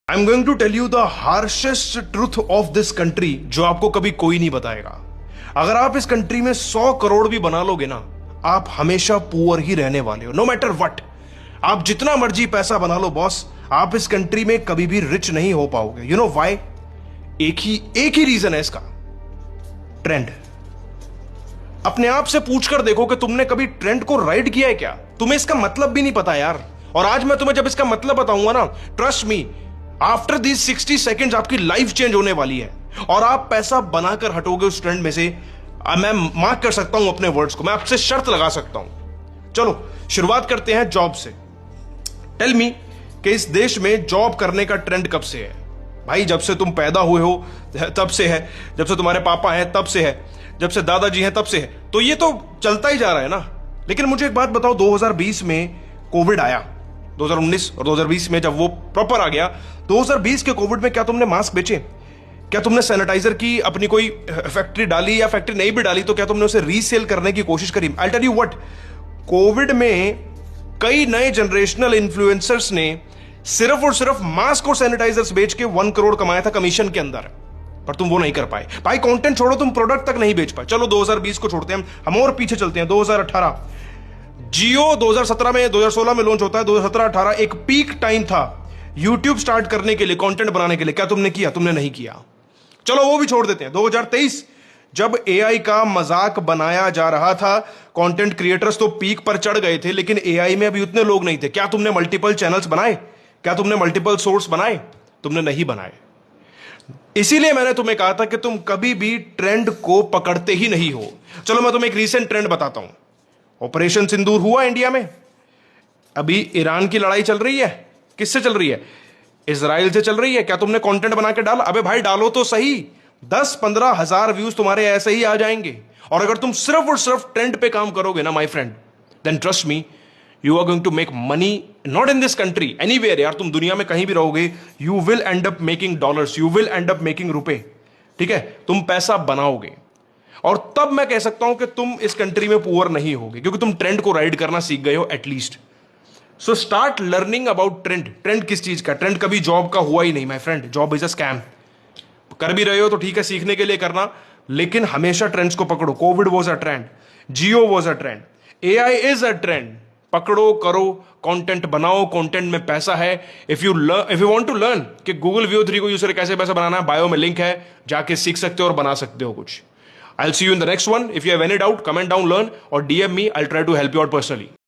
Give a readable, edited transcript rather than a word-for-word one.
I am going to tell you the harshest truth of this country, जो आपको कभी कोई नहीं बताएगा। अगर आप इस कंट्री में 100 करोड़ भी बना लोगे ना, आप हमेशा पुअर ही रहने वाले हो, नो मैटर व्हाट। आप जितना मर्जी पैसा बना लो बॉस, आप इस कंट्री में कभी भी रिच नहीं हो पाओगे। You know why? एक ही रीजन है इसका, ट्रेंड। अपने आप से पूछकर देखो कि तुमने कभी ट्रेंड को राइड किया है क्या? तुम्हें इसका मतलब भी नहीं पता यार। और आज मैं तुम्हें जब इसका मतलब बताऊंगा ना, trust me, after these 60 seconds आपकी लाइफ चेंज होने वाली है और आप पैसा बनाकर हटोगे उस ट्रेंड में से। मैं मार्क कर सकता हूं अपने वर्ड्स को, मैं आपसे शर्त लगा सकता हूं। चलो शुरुआत करते हैं जॉब से। टेल मी कि इस देश में जॉब करने का ट्रेंड कब से है? भाई जब से तुम पैदा हुए हो तब से है, जब से तुम्हारे पापा हैं तब से है, जब से दादाजी हैं तब से है, तो ये तो चलता ही जा रहा है ना। लेकिन मुझे एक बात बताओ, 2020 में कोविड आया, 2019 और 2020 में जब वो प्रॉपर आ गया, 2020 के कोविड में क्या तुमने मास्क बेचे? क्या तुमने सैनिटाइजर की अपनी कोई फैक्ट्री डाली, या फैक्ट्री नहीं भी डाली तो क्या तुमने उसे रीसेल करने की कोशिश करी? I tell you what, covid में कई नए जनरेशनल इन्फ्लुएंसर्स ने सिर्फ और सिर्फ मास्क और सैनिटाइजर्स बेच के 1 करोड़ कमाया था कमीशन के अंदर, पर तुम वो नहीं कर पाए। भाई कंटेंट छोड़ो, तुम प्रोडक्ट तक नहीं बेच पाए। चलो 2020 को छोड़ते हैं, हम और पीछे चलते हैं। 2018 जियो 2017 में 2016 में लॉन्च होता है। 2017-18 एक पीक टाइम था यूट्यूब स्टार्ट करने के लिए, कंटेंट बनाने के लिए। क्या तुमने किया? तुमने नहीं किया। चलो वो भी छोड़ देते हैं। 2023 जब एआई का मजाक बनाया जा रहा था, कंटेंट क्रिएटर्स तो पीक पर चढ़ गए थे, लेकिन एआई में अभी उतने लोग नहीं थे। क्या तुमने मल्टीपल चैनल्स बनाए? क्या तुमने मल्टीपल सोर्स बनाए? तुमने नहीं बनाए। इसीलिए मैंने तुम्हें कहा था कि तुम कभी भी ट्रेंड को पकड़ते ही नहीं हो। चलो मैं तुम्हें एक रीसेंट ट्रेंड बताता हूं। ऑपरेशन सिंदूर हुआ इंडिया में, अभी ईरान की लड़ाई चल रही है। किससे चल रही है? इजराइल से चल रही है। क्या तुमने कंटेंट बना के डाला? अबे भाई डालो तो सही, 10-15 हजार व्यूज तुम्हारे ऐसे ही आ जाएंगे। और अगर तुम सिर्फ और सिर्फ ट्रेंड पे काम करोगे ना my friend, then trust me, you are going to make money, not in this country, anywhere. यार तुम दुनिया में कहीं भी रहोगे, you will end up making dollars, you will end up making रुपए। ठीक है, तुम पैसा बनाओगे और तब मैं कह सकता हूं कि तुम इस कंट्री में पुअर नहीं होगे, क्योंकि तुम ट्रेंड को राइड करना सीख गए हो at least. So start learning about trend. Trend किस चीज का? ट्रेंड कभी जॉब का हुआ ही नहीं my friend. Job is a scam. कर भी रहे हो तो ठीक है, सीखने के लिए करना, लेकिन हमेशा ट्रेंड्स को पकड़ो। Covid was a trend, Jio was a trend, AI is a trend. पकड़ो, करो, कंटेंट बनाओ, कंटेंट में पैसा है। If you want to learn कि गूगल व्यू 3 को यूज करके कैसे पैसा बनाना है, बायो में लिंक है, जाके सीख सकते हो और बना सकते हो कुछ। I'll see you in the next one. If you have any doubt, comment down, learn, or DM me. I'll try to help you out personally.